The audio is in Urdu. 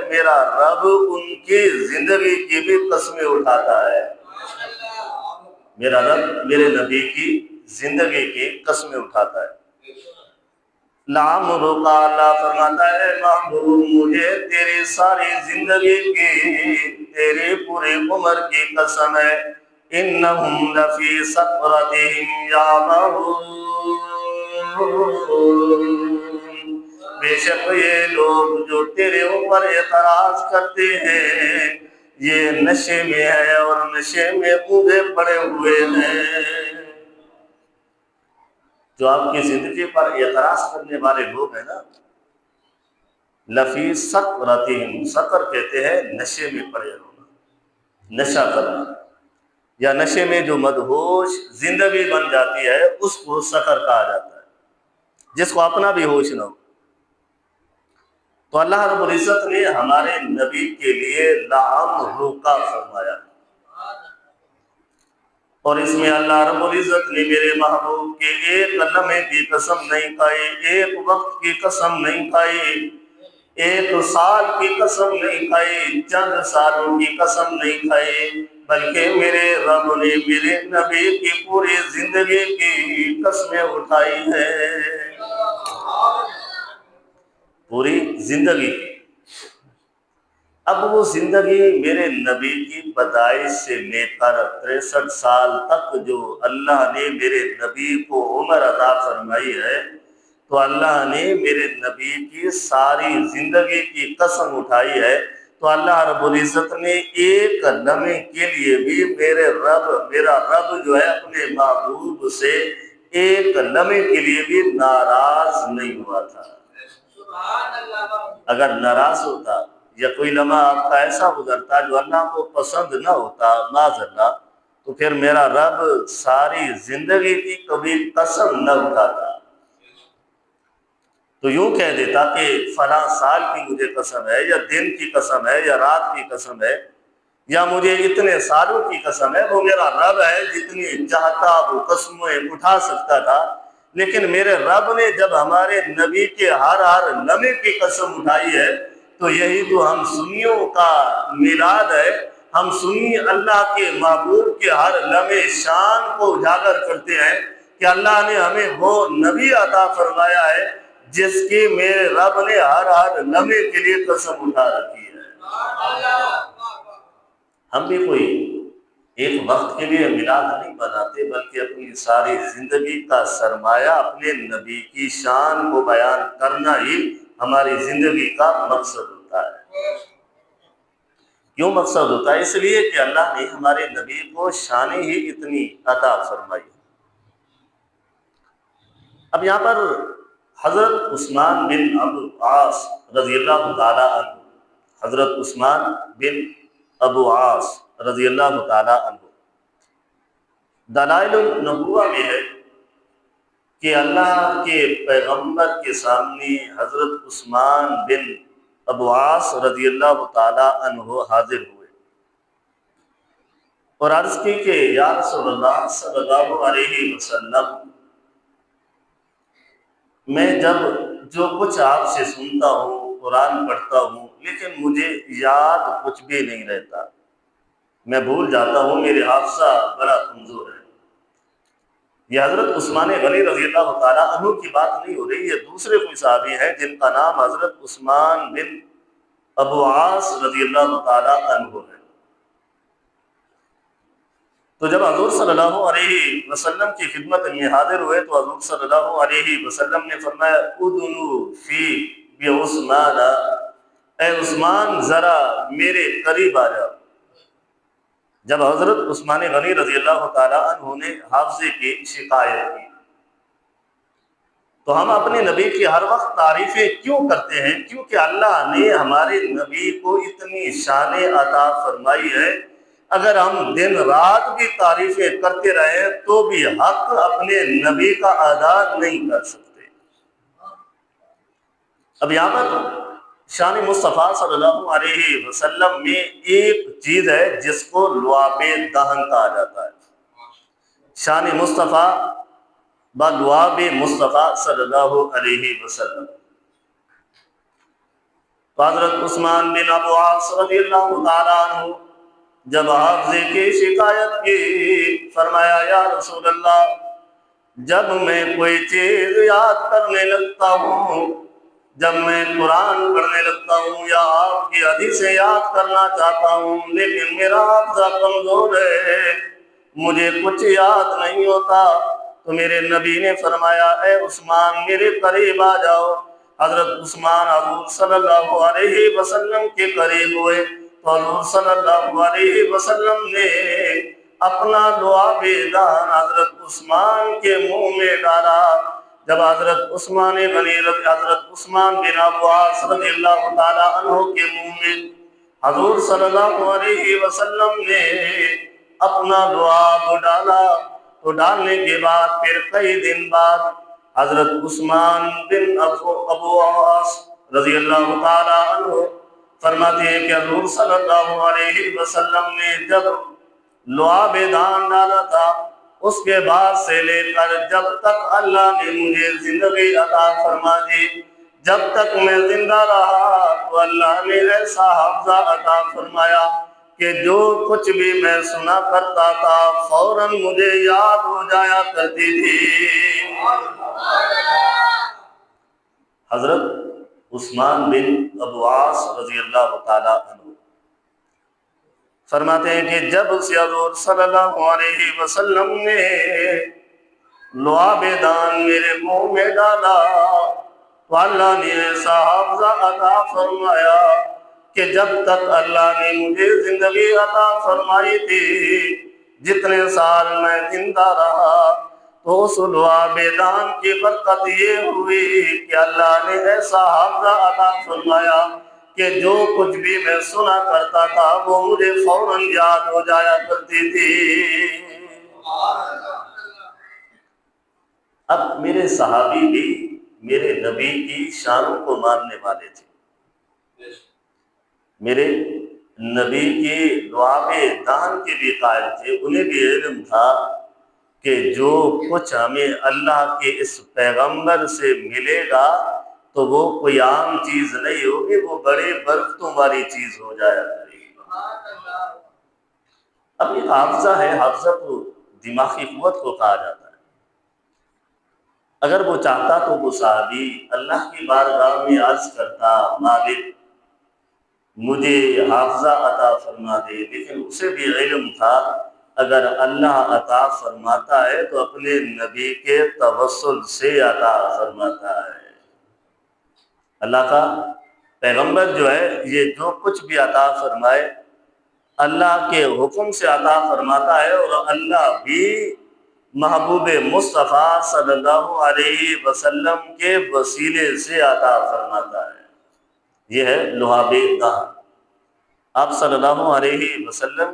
میرا رب ان کی زندگی کی بھی قسمیں اٹھاتا ہے. میرا رب میرے نبی کی زندگی کی قسمیں اٹھاتا ہے. لعمرک، اللہ فرماتا ہے محبوب مجھے تیری ساری زندگی کی، تیری پوری عمر کی قسم ہے. انہم لفی سکرتہم یعمہون، بے شک یہ لوگ جو تیرے اوپر اعتراض کرتے ہیں یہ نشے میں ہے اور نشے میں اونگے پڑے ہوئے ہیں. جو آپ کی زندگی پر اعتراض کرنے والے لوگ ہیں نا، لفی سکرتہم، سکر کہتے ہیں نشے میں پڑے ہونا، نشہ کرنا، یا نشے میں جو مدہوش زندگی بن جاتی ہے اس کو سکر کہا جاتا ہے، جس کو اپنا بھی ہوش نہ ہو. تو اللہ رب العزت نے ہمارے نبی کے لیے لعمرک فرمایا، اور اس میں اللہ رب العزت نے میرے محبوب کے ایک لمحے کی قسم نہیں کھائی، ایک وقت کی قسم نہیں کھائی، ایک سال کی قسم نہیں کھائی، چند سالوں کی قسم نہیں کھائی، بلکہ میرے رب نے میرے نبی کی پوری زندگی کی قسمیں اٹھائی ہیں، پوری زندگی. اب وہ زندگی میرے نبی کی پیدائش سے لے کر 63 سال تک جو اللہ نے میرے نبی کو عمر عطا فرمائی ہے، تو اللہ نے میرے نبی کی ساری زندگی کی قسم اٹھائی ہے. تو اللہ رب العزت نے ایک لمحے کے لیے بھی میرا رب جو ہے اپنے محبوب سے ایک لمحے کے لیے بھی ناراض نہیں ہوا تھا. اگر ناراض ہوتا یا کوئی لمحہ آپ کا ایسا گزرتا جو اللہ کو پسند نہ ہوتا معاذ اللہ، تو پھر میرا رب ساری زندگی کی کبھی قسم نہ اٹھاتا. تو یوں کہہ دیتا کہ فلاں سال کی مجھے قسم ہے، یا دن کی قسم ہے، یا رات کی قسم ہے، یا مجھے اتنے سالوں کی قسم ہے. وہ میرا رب ہے، جتنی چاہتا وہ قسمیں اٹھا سکتا تھا. لیکن میرے رب نے جب ہمارے نبی کے ہر لمحے کی قسم اٹھائی ہے، تو یہی تو ہم سنیوں کا میلاد ہے. ہم سنی اللہ کے محبوب کے ہر لمحے شان کو اجاگر کرتے ہیں کہ اللہ نے ہمیں وہ نبی عطا فرمایا ہے جس کی میرے رب نے ہر لمحے کے لیے قسم اٹھا رکھی ہے. ہم بھی کوئی ایک وقت کے لیے میلاد نہیں بناتے، بلکہ اپنی ساری زندگی کا سرمایہ اپنے نبی کی شان کو بیان کرنا ہی ہماری زندگی کا مقصد ہوتا ہے. کیوں مقصد ہوتا ہے؟ اس لیے کہ اللہ نے ہمارے نبی کو شان ہی اتنی عطا فرمائی. اب یہاں پر حضرت عثمان بن ابو عاص رضی اللہ تعالی عنہ، حضرت عثمان بن ابو عاص رضی اللہ تعالی عنہ، دلائل النبوہ میں ہے کہ اللہ کے پیغمبر کے سامنے حضرت عثمان بن ابو عاص رضی اللہ تعالی عنہ حاضر ہوئے اور عرض کی کہ یا رسول اللہ صلی اللہ علیہ وسلم، میں جب جو کچھ آپ سے سنتا ہوں، قرآن پڑھتا ہوں، لیکن مجھے یاد کچھ بھی نہیں رہتا، میں بھول جاتا ہوں، میرے حافظہ بڑا کمزور ہے. یہ حضرت عثمان غنی رضی اللہ تعالیٰ عنہ کی بات نہیں ہو رہی، یہ دوسرے کوئی صحابی ہیں جن کا نام حضرت عثمان بن ابو عاص رضی اللہ تعالیٰ عنہ ہے. تو جب حضور صلی اللہ علیہ وسلم کی خدمت میں حاضر ہوئے تو حضور صلی اللہ علیہ وسلم نے فرمایا ادنو فی بعثمان، اے عثمان ذرا میرے قریب آ جاؤ. جب حضرت عثمان غنی رضی اللہ تعالیٰ عنہ نے حافظے کی شکایت کی، تو ہم اپنے نبی کی ہر وقت تعریفیں کیوں کرتے ہیں؟ کیونکہ اللہ نے ہمارے نبی کو اتنی شان عطا فرمائی ہے. اگر ہم دن رات بھی تعریفیں کرتے رہیں تو بھی حق اپنے نبی کا ادا نہیں کر سکتے. اب یہاں پر شان مصطفیٰ صلی اللہ علیہ وسلم میں ایک چیز ہے جس کو لعاب دہن کہا جاتا ہے. شان مصطفیٰ با لعاب مصطفیٰ صلی اللہ علیہ وسلم. تو حضرت عثمان بن ابو عاص رضی اللہ تعالیٰ عنہ جب حافظے کی شکایت کی، فرمایا یا رسول اللہ، جب میں کوئی چیز یاد کرنے لگتا ہوں، جب میں قرآن پڑھنے لگتا ہوں یا آپ کی حدیثیں یاد کرنا چاہتا ہوں، لیکن میرا حافظہ کمزور ہے، مجھے کچھ یاد نہیں ہوتا، تو میرے نبی نے فرمایا اے عثمان میرے قریب آ جاؤ۔ حضرت عثمان حضور صلی اللہ علیہ وسلم کے قریب ہوئے تو حضور صلی اللہ علیہ وسلم نے اپنا لعاب دان حضرت عثمان کے منہ میں ڈالا۔ جب حضرت عثمان بن ابو عاص رضی اللہ تعالیٰ عنہ کے منہ میں حضور صلی اللہ علیہ وسلم نے اپنا لعاب ڈالا، تو ڈالنے کے بعد پھر کئی دن بعد حضرت عثمان بن ابو عاص رضی اللہ تعالیٰ عنہ فرماتے ہیں کہ حضور صلی اللہ علیہ وسلم نے جب لعاب دان ڈالا تھا، اس کے بعد سے لے کر جب تک اللہ نے مجھے زندگی عطا فرما دی، جب تک میں زندہ رہا تو اللہ نے ایسا حافظہ عطا فرمایا کہ جو کچھ بھی میں سنا کرتا تھا فوراً مجھے یاد ہو جایا کرتی تھی۔ حضرت عثمان بن ابو عاص رضی اللہ تعالیٰ عنہ فرماتے ہیں کہ جب سے حضور صلی اللہ علیہ وسلم نے لعاب دان میرے منہ میں ڈالا تو اللہ نے ایسا حافظہ عطا فرمایا کہ جب تک اللہ نے مجھے زندگی عطا فرمائی تھی، جتنے سال میں زندہ رہا، تو اس لعاب دان کی برکت یہ ہوئی کہ اللہ نے ایسا حافظہ عطا فرمایا کہ جو کچھ بھی میں سنا کرتا تھا وہ مجھے فوراً یاد ہو جایا کرتی تھی۔ اب میرے صحابی بھی میرے نبی کی شانوں کو ماننے والے تھے، میرے نبی کی لعاب دان کے بھی قائل تھے، انہیں بھی علم تھا کہ جو کچھ ہمیں اللہ کے اس پیغمبر سے ملے گا تو وہ کوئی عام چیز نہیں ہوگی، وہ بڑے برکتوں والی چیز ہو جایا کرے گی۔ اب ایک حافظہ ہے، حافظہ تو دماغی قوت کو کہا جاتا ہے۔ اگر وہ چاہتا تو وہ صحابی اللہ کی بارگاہ میں عرض کرتا مالک مجھے حافظہ عطا فرما دے، لیکن اسے بھی علم تھا اگر اللہ عطا فرماتا ہے تو اپنے نبی کے توسل سے عطا فرماتا ہے۔ اللہ کا پیغمبر جو ہے یہ جو کچھ بھی عطا فرمائے اللہ کے حکم سے عطا فرماتا ہے، اور اللہ بھی محبوب مصطفیٰ صلی اللہ علیہ وسلم کے وسیلے سے عطا فرماتا ہے۔ یہ ہے لعاب دان۔ آپ صلی اللہ علیہ وسلم